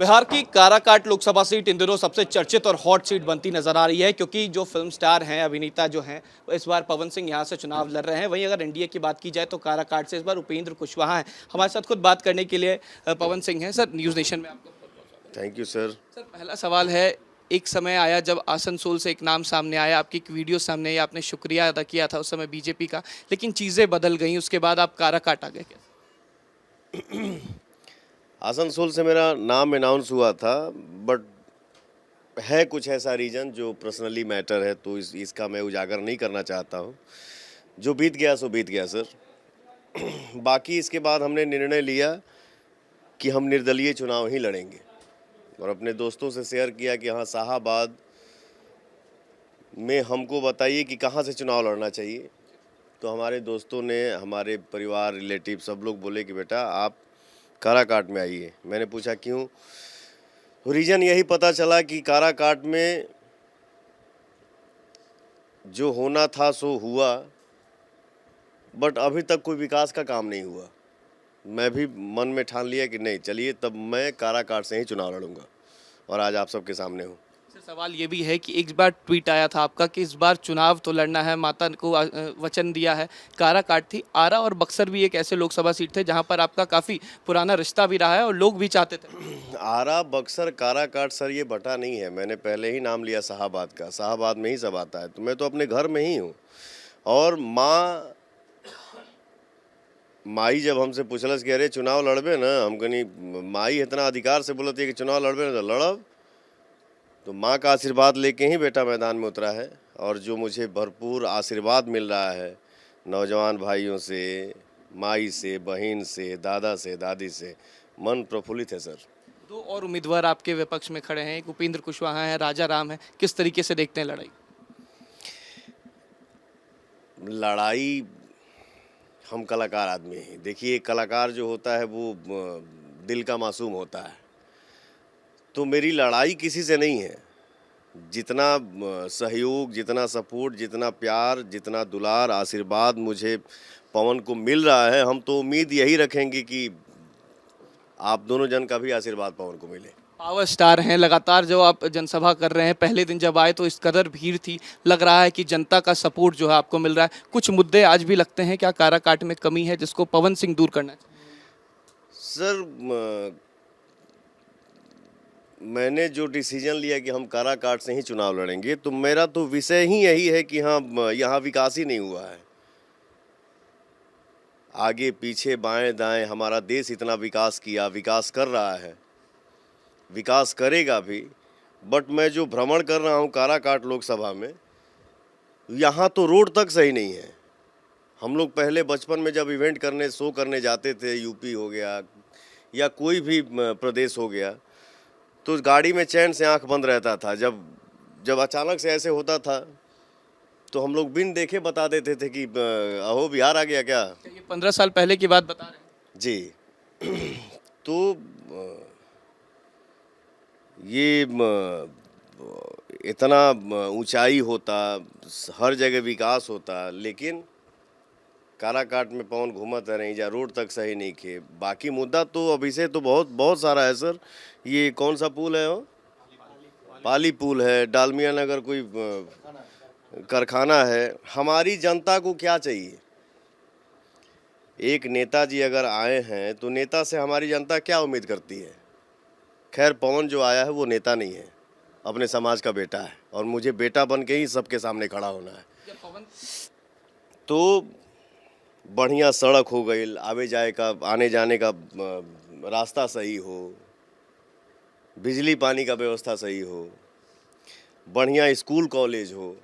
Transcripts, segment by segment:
बिहार की काराकाट लोकसभा सीट इन दिनों सबसे चर्चित और हॉट सीट बनती नजर आ रही है, क्योंकि जो फिल्म स्टार हैं, अभिनेता जो हैं, वो इस बार पवन सिंह यहां से चुनाव लड़ रहे हैं। वहीं अगर एनडीए की बात की जाए तो काराकाट से इस बार उपेंद्र कुशवाहा हैं। हमारे साथ खुद बात करने के लिए पवन सिंह हैं। सर, न्यूज़ नेशन में आपको थैंक यू सर। सर, पहला सवाल है, एक समय आया जब आसनसोल से एक नाम सामने आया, आपकी एक वीडियो सामने आई, आपने शुक्रिया अदा किया था उस समय बीजेपी का, लेकिन चीज़ें बदल गई, उसके बाद आप काराकाट आ गए। आसनसोल से मेरा नाम अनाउंस हुआ था, बट है कुछ ऐसा रीज़न जो पर्सनली मैटर है, तो इसका मैं उजागर नहीं करना चाहता हूँ। जो बीत गया सो बीत गया सर। बाकी इसके बाद हमने निर्णय लिया कि हम निर्दलीय चुनाव ही लड़ेंगे और अपने दोस्तों से शेयर किया कि हाँ, शाहाबाद में हमको बताइए कि कहाँ से चुनाव लड़ना चाहिए। तो हमारे दोस्तों ने, हमारे परिवार, रिलेटिव सब लोग बोले कि बेटा आप काराकाट में आइए। मैंने पूछा क्यों? रीज़न यही पता चला कि काराकाट में जो होना था सो हुआ, बट अभी तक कोई विकास का काम नहीं हुआ। मैं भी मन में ठान लिया कि नहीं, चलिए तब मैं काराकाट से ही चुनाव लड़ूंगा और आज आप सबके सामने हूँ। सर, सवाल ये भी है कि एक बार ट्वीट आया था आपका कि इस बार चुनाव तो लड़ना है, माता को वचन दिया है। काराकाट थी, आरा और बक्सर भी एक ऐसे लोकसभा सीट थे जहां पर आपका काफ़ी पुराना रिश्ता भी रहा है और लोग भी चाहते थे। आरा, बक्सर, काराकाट सर ये बटा नहीं है। मैंने पहले ही नाम लिया शाहाबाद का। शाहाबाद में ही सब आता है, तो मैं तो अपने घर में ही हूँ। और माई जब हमसे पूछलस कि अरे चुनाव लड़बे ना, हम कनी माई इतना अधिकार से बोलती है कि चुनाव लड़बे ना तो लड़ब। तो माँ का आशीर्वाद लेके ही बेटा मैदान में उतरा है और जो मुझे भरपूर आशीर्वाद मिल रहा है नौजवान भाइयों से, माई से, बहन से, दादा से, दादी से, मन प्रफुल्लित है सर। दो और उम्मीदवार आपके विपक्ष में खड़े हैं, एक उपेंद्र कुशवाहा है, राजा राम है। किस तरीके से देखते हैं लड़ाई? लड़ाई, हम कलाकार आदमी हैं। देखिए, कलाकार जो होता है वो दिल का मासूम होता है। तो मेरी लड़ाई किसी से नहीं है। जितना सहयोग, जितना सपोर्ट, जितना प्यार, जितना दुलार, आशीर्वाद मुझे पवन को मिल रहा है, हम तो उम्मीद यही रखेंगे कि आप दोनों जन का भी आशीर्वाद पवन को मिले। पावर स्टार हैं, लगातार जो आप जनसभा कर रहे हैं, पहले दिन जब आए तो इस कदर भीड़ थी, लग रहा है कि जनता का सपोर्ट जो है आपको मिल रहा है। कुछ मुद्दे आज भी लगते हैं क्या काराकाट में कमी है जिसको पवन सिंह दूर करना चाहिए? सर, मैंने जो डिसीजन लिया कि हम काराकाट से ही चुनाव लड़ेंगे, तो मेरा तो विषय ही यही है कि हाँ, यहाँ विकास ही नहीं हुआ है। आगे पीछे बाएं दाएं हमारा देश इतना विकास किया, विकास कर रहा है, विकास करेगा भी। बट मैं जो भ्रमण कर रहा हूँ काराकाट लोकसभा में, यहाँ तो रोड तक सही नहीं है। हम लोग पहले बचपन में जब इवेंट करने, शो करने जाते थे, यूपी हो गया या कोई भी प्रदेश हो गया, तो गाड़ी में चैन से आंख बंद रहता था। जब अचानक से ऐसे होता था तो हम लोग बिन देखे बता देते थे कि अहो बिहार आ गया क्या। ये 15 साल पहले की बात बता रहे हैं जी। तो ये इतना ऊंचाई होता, हर जगह विकास होता, लेकिन काराकाट में पवन घूमत रही जा, रोड तक सही नहीं खे। बाकी मुद्दा तो अभी से तो बहुत बहुत सारा है सर। ये कौन सा पुल है? वो पाली पुल है, डालमिया नगर कोई कारखाना है। हमारी जनता को क्या चाहिए? एक नेताजी अगर आए हैं तो नेता से हमारी जनता क्या उम्मीद करती है? खैर, पवन जो आया है वो नेता नहीं है, अपने समाज का बेटा है और मुझे बेटा बन के ही सबके सामने खड़ा होना है। तो बढ़िया सड़क हो गई, आने जाने का रास्ता सही हो, बिजली पानी का व्यवस्था सही हो, बढ़िया स्कूल कॉलेज हो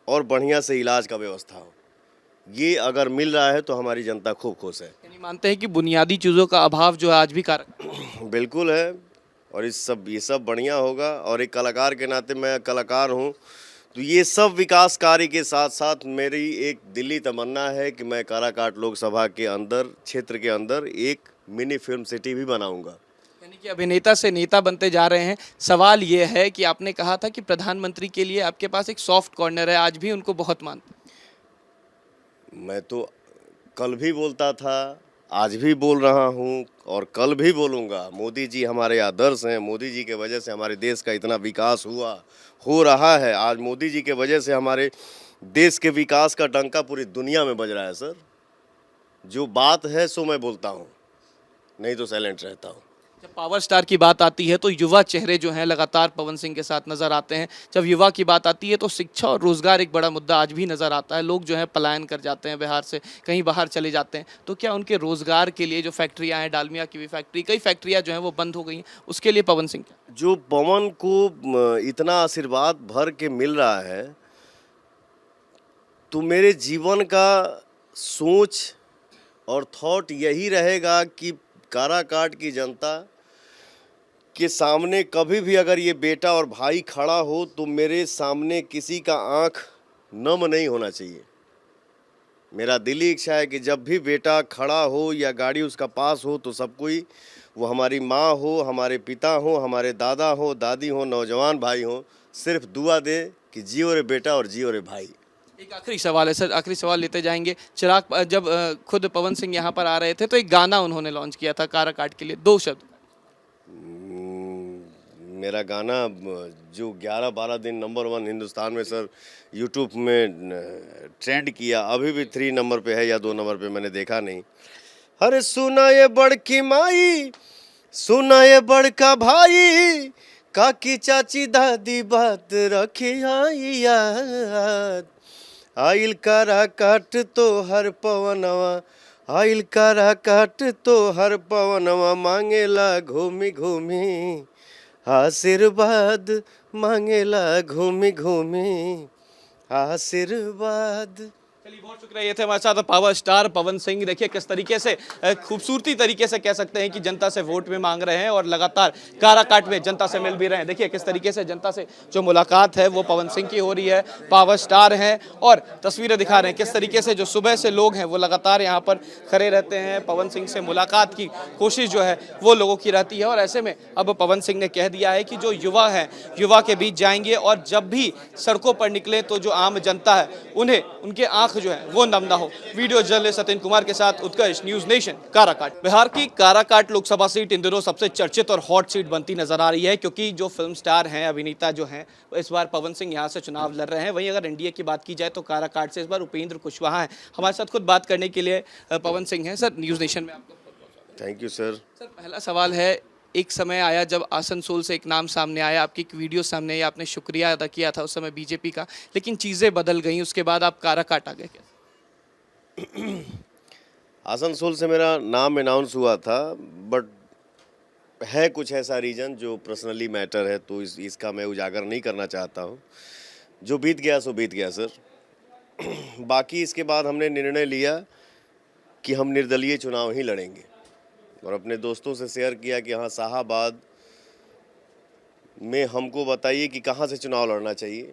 और बढ़िया से इलाज का व्यवस्था हो। ये अगर मिल रहा है तो हमारी जनता खूब खुश है। यानी मानते हैं कि बुनियादी चीज़ों का अभाव जो है आज भी कारक। बिल्कुल है। और ये सब बढ़िया होगा। और एक कलाकार के नाते, मैं कलाकार हूँ, तो ये सब विकास कार्य के साथ साथ मेरी एक दिल्ली तमन्ना है कि मैं काराकाट लोकसभा के अंदर, क्षेत्र के अंदर एक मिनी फिल्म सिटी भी बनाऊंगा। यानी कि अभिनेता से नेता बनते जा रहे हैं। सवाल ये है कि आपने कहा था कि प्रधानमंत्री के लिए आपके पास एक सॉफ्ट कॉर्नर है, आज भी उनको बहुत मानते हैं। मैं तो कल भी बोलता था, आज भी बोल रहा हूँ और कल भी बोलूँगा, मोदी जी हमारे आदर्श हैं। मोदी जी के वजह से हमारे देश का इतना विकास हो रहा है। आज मोदी जी के वजह से हमारे देश के विकास का डंका पूरी दुनिया में बज रहा है सर। जो बात है सो मैं बोलता हूँ, नहीं तो साइलेंट रहता हूँ। जब पावर स्टार की बात आती है तो युवा चेहरे जो हैं लगातार पवन सिंह के साथ नजर आते हैं। जब युवा की बात आती है तो शिक्षा और रोजगार एक बड़ा मुद्दा आज भी नजर आता है। लोग जो है पलायन कर जाते हैं, बिहार से कहीं बाहर चले जाते हैं। तो क्या उनके रोजगार के लिए जो फैक्ट्रियां हैं, डालमिया की भी फैक्ट्री, कई फैक्ट्रियां जो हैं वो बंद हो गई हैं, उसके लिए पवन सिंह क्या? जो पवन को इतना आशीर्वाद भर के मिल रहा है, तो मेरे जीवन का सोच और थॉट यही रहेगा कि काराकाट की जनता के सामने कभी भी अगर ये बेटा और भाई खड़ा हो तो मेरे सामने किसी का आंख नम नहीं होना चाहिए। मेरा दिली इच्छा है कि जब भी बेटा खड़ा हो या गाड़ी उसका पास हो तो सब कोई, वो हमारी माँ हो, हमारे पिता हो, हमारे दादा हो, दादी हो, नौजवान भाई हो, सिर्फ दुआ दे कि जियो रे बेटा और जियो रे भाई। एक आखिरी सवाल है सर, आखिरी सवाल लेते जाएंगे। चिराग जब खुद पवन सिंह यहाँ पर आ रहे थे तो एक गाना उन्होंने लॉन्च किया था काराकाट के लिए, 2 शब्द। मेरा गाना जो 11-12 दिन नंबर 1 हिंदुस्तान में सर यूट्यूब में ट्रेंड किया, अभी भी 3 नंबर पे है या 2 नंबर पे, मैंने देखा नहीं। अरे सुना ये बड़की माई, सुना ये बड़का भाई, काकी चाची दादी बात रखी आई याद। आइल काराकाट तो हर पवनवा, आइल काराकाट तो हर पवनवा, मांगेला घूमी घूमी आशीर्वाद, मांगेला घूमी घूमी आशीर्वाद। चलिए, बहुत शुक्रिया। ये थे हमारे साथ पावर स्टार पवन सिंह। देखिए किस तरीके से खूबसूरती तरीके से कह सकते हैं कि जनता से वोट में मांग रहे हैं और लगातार काराकाट में जनता से मिल भी रहे हैं। देखिए किस तरीके से जनता से जो मुलाकात है वो पवन सिंह की हो रही है, पावर स्टार हैं और तस्वीरें दिखा रहे हैं। किस तरीके से जो सुबह से लोग हैं वो लगातार यहाँ पर खड़े रहते हैं, पवन सिंह से मुलाकात की कोशिश जो है वो लोगों की रहती है। और ऐसे में अब पवन सिंह ने कह दिया है कि जो युवा है, युवा के बीच जाएंगे और जब भी सड़कों पर निकले तो जो आम जनता है उन्हें, उनके आंख जो है वो नम ना हो। वीडियो जर्नलिस्ट सत्येंद्र कुमार के साथ उत्कर्ष, न्यूज नेशन, काराकाट। बिहार की काराकाट लोकसभा सीट इन दिनों सबसे चर्चित और हॉट सीट बनती नजर आ रही है, क्योंकि जो फिल्म स्टार हैं, अभिनेता जो हैं, इस बार पवन सिंह यहां से चुनाव लड़ रहे हैं। वहीं अगर एनडीए की बात की जाए तो काराकाट से इस बार उपेंद्र कुशवाहा हैं। हमारे साथ खुद बात करने के लिए पवन सिंह हैं। सर, न्यूज नेशन में आपका थैंक यू सर। सर, पहला सवाल है, एक समय आया जब आसनसोल से एक नाम सामने आया, आपकी एक वीडियो सामने आई, आपने शुक्रिया अदा किया था उस समय बीजेपी का, लेकिन चीज़ें बदल गई, उसके बाद आप काराकाट आ गए। क्या आसनसोल से मेरा नाम अनाउंस हुआ था, बट है कुछ ऐसा रीज़न जो पर्सनली मैटर है, तो इसका मैं उजागर नहीं करना चाहता हूँ। जो बीत गया सो बीत गया सर। बाकी इसके बाद हमने निर्णय लिया कि हम निर्दलीय चुनाव ही लड़ेंगे और अपने दोस्तों से शेयर किया कि हाँ, शाहाबाद में हमको बताइए कि कहाँ से चुनाव लड़ना चाहिए।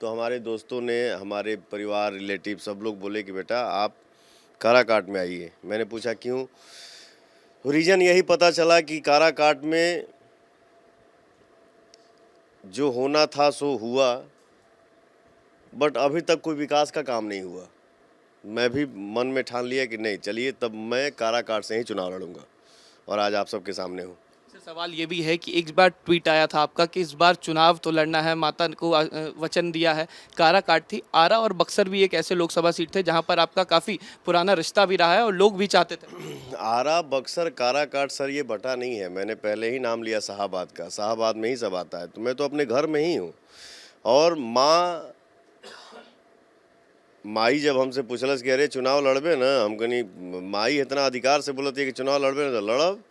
तो हमारे दोस्तों ने, हमारे परिवार, रिलेटिव सब लोग बोले कि बेटा आप काराकाट में आइए। मैंने पूछा क्यों? रीज़न यही पता चला कि काराकाट में जो होना था सो हुआ, बट अभी तक कोई विकास का काम नहीं हुआ। मैं भी मन में ठान लिया कि नहीं, चलिए तब मैं काराकाट से ही चुनाव लड़ूंगा और आज आप सबके सामने हूँ। सर, सवाल ये भी है कि एक बार ट्वीट आया था आपका कि इस बार चुनाव तो लड़ना है, माता को वचन दिया है। काराकाट थी, आरा और बक्सर भी एक ऐसे लोकसभा सीट थे जहां पर आपका काफ़ी पुराना रिश्ता भी रहा है और लोग भी चाहते थे। आरा, बक्सर, काराकाट सर ये बटा नहीं है। मैंने पहले ही नाम लिया शाहाबाद का। शाहाबाद में ही सब आता है, तो मैं तो अपने घर में ही हूँ। और माई जब हमसे पूछलस कि अरे चुनाव लड़बे ना, हम कहीं माई इतना अधिकार से बोलती है कि चुनाव लड़बे ना तो लड़ब।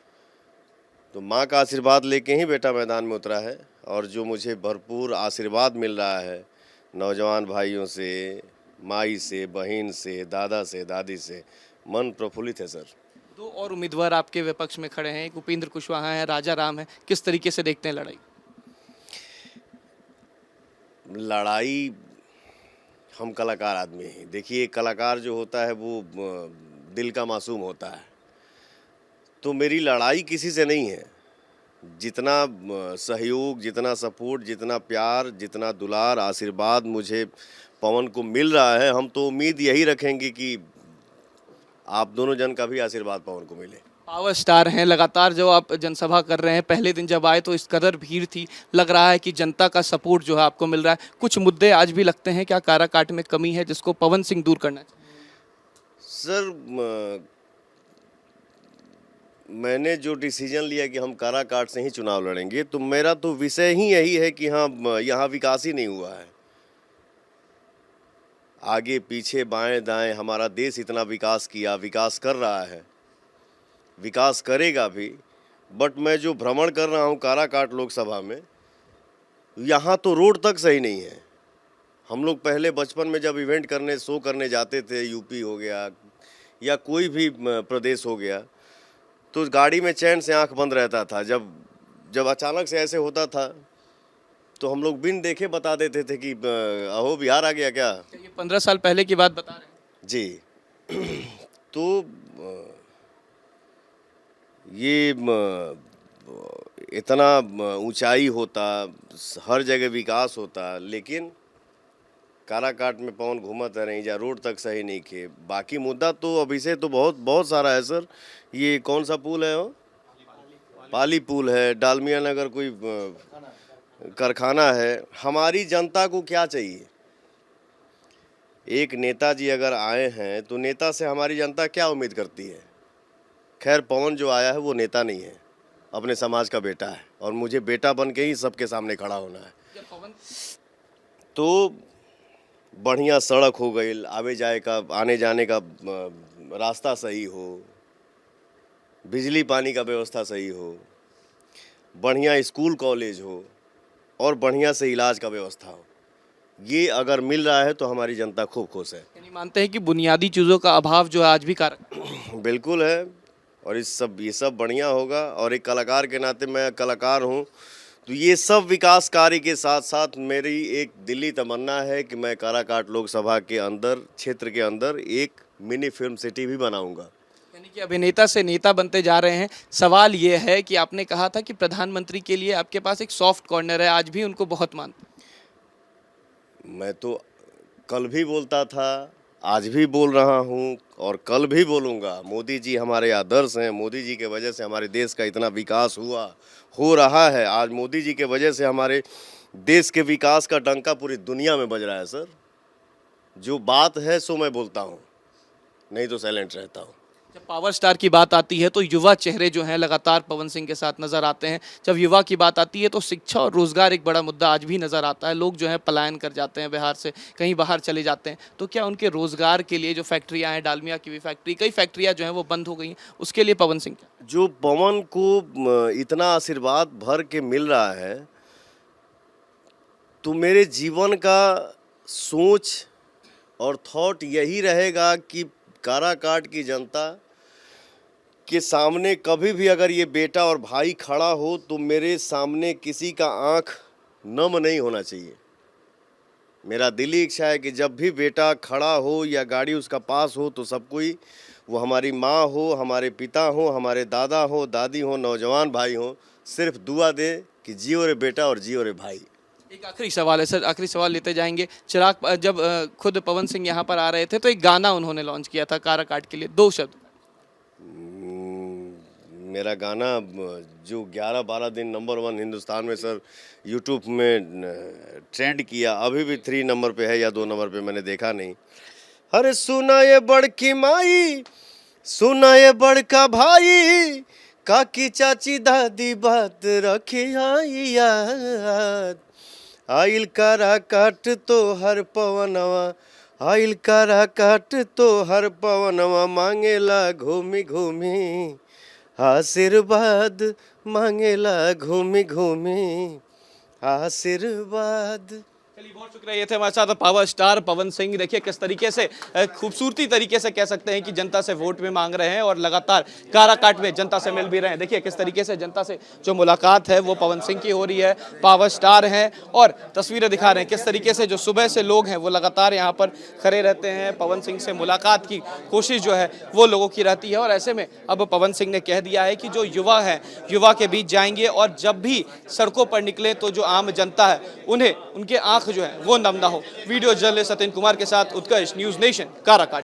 तो माँ का आशीर्वाद लेके ही बेटा मैदान में उतरा है और जो मुझे भरपूर आशीर्वाद मिल रहा है नौजवान भाइयों से, माई से, बहन से, दादा से, दादी से, मन प्रफुल्लित है सर। 2 और उम्मीदवार आपके विपक्ष में खड़े हैं, एक उपेंद्र कुशवाहा है, राजा राम है। किस तरीके से देखते हैं लड़ाई? लड़ाई हम कलाकार आदमी हैं। देखिए, कलाकार जो होता है वो दिल का मासूम होता है। तो मेरी लड़ाई किसी से नहीं है। जितना सहयोग, जितना सपोर्ट, जितना प्यार, जितना दुलार, आशीर्वाद मुझे पवन को मिल रहा है, हम तो उम्मीद यही रखेंगे कि आप दोनों जन का भी आशीर्वाद पवन को मिले। पावर स्टार हैं, लगातार जो आप जनसभा कर रहे हैं, पहले दिन जब आए तो इस कदर भीड़ थी, लग रहा है कि जनता का सपोर्ट जो है आपको मिल रहा है। कुछ मुद्दे आज भी लगते हैं क्या काराकाट में कमी है जिसको पवन सिंह दूर करना चाहिए? सर मैंने जो डिसीजन लिया कि हम काराकाट से ही चुनाव लड़ेंगे, तो मेरा तो विषय ही यही है कि हाँ, यहाँ विकास ही नहीं हुआ है। आगे पीछे बाएं दाएं हमारा देश इतना विकास किया, विकास कर रहा है, विकास करेगा भी। बट मैं जो भ्रमण कर रहा हूँ काराकाट लोकसभा में, यहाँ तो रोड तक सही नहीं है। हम लोग पहले बचपन में जब इवेंट करने, शो करने जाते थे, यूपी हो गया या कोई भी प्रदेश हो गया, तो गाड़ी में चैन से आंख बंद रहता था। जब अचानक से ऐसे होता था तो हम लोग बिन देखे बता देते थे कि अहो बिहार आ गया क्या। ये 15 साल पहले की बात बता रहे हैं जी। तो ये इतना ऊंचाई होता, हर जगह विकास होता, लेकिन काराकाट में पवन घूमत रही जा, रोड तक सही नहीं खे। बाकी मुद्दा तो अभी से तो बहुत सारा है सर। ये कौन सा पुल है वो? पाली पुल है, डालमिया नगर कोई कारखाना है। हमारी जनता को क्या चाहिए? एक नेताजी अगर आए हैं तो नेता से हमारी जनता क्या उम्मीद करती है? खैर पवन जो आया है वो नेता नहीं है, अपने समाज का बेटा है, और मुझे बेटा बन के ही सबके सामने खड़ा होना है। तो बढ़िया सड़क हो गई, आने जाने का रास्ता सही हो, बिजली पानी का व्यवस्था सही हो, बढ़िया स्कूल कॉलेज हो, और बढ़िया से इलाज का व्यवस्था हो। ये अगर मिल रहा है तो हमारी जनता खूब खुश है। यानी मानते हैं कि बुनियादी चीज़ों का अभाव जो है आज भी कारक बिल्कुल है, और ये सब बढ़िया होगा। और एक कलाकार के नाते, मैं कलाकार हूँ, तो ये सब विकास कार्य के साथ साथ मेरी एक दिली तमन्ना है कि मैं काराकाट लोकसभा के अंदर, क्षेत्र के अंदर एक मिनी फिल्म सिटी भी बनाऊंगा। यानी कि अभिनेता से नेता बनते जा रहे हैं। सवाल ये है कि आपने कहा था कि प्रधानमंत्री के लिए आपके पास एक सॉफ्ट कॉर्नर है, आज भी उनको बहुत मानते हैं। मैं तो कल भी बोलता था, आज भी बोल रहा हूँ, और कल भी बोलूँगा। मोदी जी हमारे आदर्श हैं। मोदी जी के वजह से हमारे देश का इतना विकास हो रहा है। आज मोदी जी के वजह से हमारे देश के विकास का डंका पूरी दुनिया में बज रहा है सर। जो बात है सो मैं बोलता हूँ, नहीं तो साइलेंट रहता हूँ। जब पावर स्टार की बात आती है तो युवा चेहरे जो हैं लगातार पवन सिंह के साथ नजर आते हैं। जब युवा की बात आती है तो शिक्षा और रोजगार एक बड़ा मुद्दा आज भी नजर आता है। लोग जो है पलायन कर जाते हैं, बिहार से कहीं बाहर चले जाते हैं। तो क्या उनके रोजगार के लिए जो फैक्ट्रियां हैं, डालमिया की भी फैक्ट्री, कई फैक्ट्रियां जो हैं वो बंद हो गई हैं, उसके लिए पवन सिंह क्या? जो पवन को इतना आशीर्वाद भर के मिल रहा है, तो मेरे जीवन का सोच और थॉट यही रहेगा कि काराकाट की जनता के सामने कभी भी अगर ये बेटा और भाई खड़ा हो तो मेरे सामने किसी का आंख नम नहीं होना चाहिए। मेरा दिली इच्छा है कि जब भी बेटा खड़ा हो या गाड़ी उसका पास हो तो सब कोई, वो हमारी माँ हो, हमारे पिता हो, हमारे दादा हो, दादी हो, नौजवान भाई हो, सिर्फ दुआ दे कि जियो रे बेटा और जियो रे भाई। एक आखिरी सवाल है सर, आखिरी सवाल लेते जाएंगे। चिराग, जब खुद पवन सिंह यहाँ पर आ रहे थे तो एक गाना उन्होंने लॉन्च किया था काराकाट के लिए, 2 शब्द। मेरा गाना जो 11-12 दिन नंबर 1 हिंदुस्तान में सर यूट्यूब में ट्रेंड किया, अभी भी 3 नंबर पे है या 2 नंबर पे, मैंने देखा नहीं। अरे सुना ये बड़की माई, सुना ये बड़का भाई, काकी चाची दादी बात रखी आई याद। आइल काराकाट तो हर पवनवा, आइल काराकाट तो हर पवनवा, मांगेला घूमी घूमी आशीर्वाद, मांगेला घूमी घूमी आशीर्वाद। चलिए, बहुत शुक्रिया। ये थे हमारे साथ पावर स्टार पवन सिंह। देखिए किस तरीके से, खूबसूरती तरीके से कह सकते हैं कि जनता से वोट में मांग रहे हैं और लगातार काराकाट में जनता से मिल भी रहे हैं। देखिए किस तरीके से जनता से जो मुलाकात है वो पवन सिंह की हो रही है। पावर स्टार हैं और तस्वीरें दिखा रहे हैं किस तरीके से जो सुबह से लोग हैं वो लगातार यहाँ पर खड़े रहते हैं। पवन सिंह से मुलाकात की कोशिश जो है वो लोगों की रहती है, और ऐसे में अब पवन सिंह ने कह दिया है कि जो युवा है, युवा के बीच जाएंगे, और जब भी सड़कों पर निकले तो जो आम जनता है उन्हें, उनके आंख जो है वो नम ना हो। वीडियो जर्नलिस्ट सत्येंद्र कुमार के साथ उत्कर्ष, न्यूज़ नेशन, काराकाट।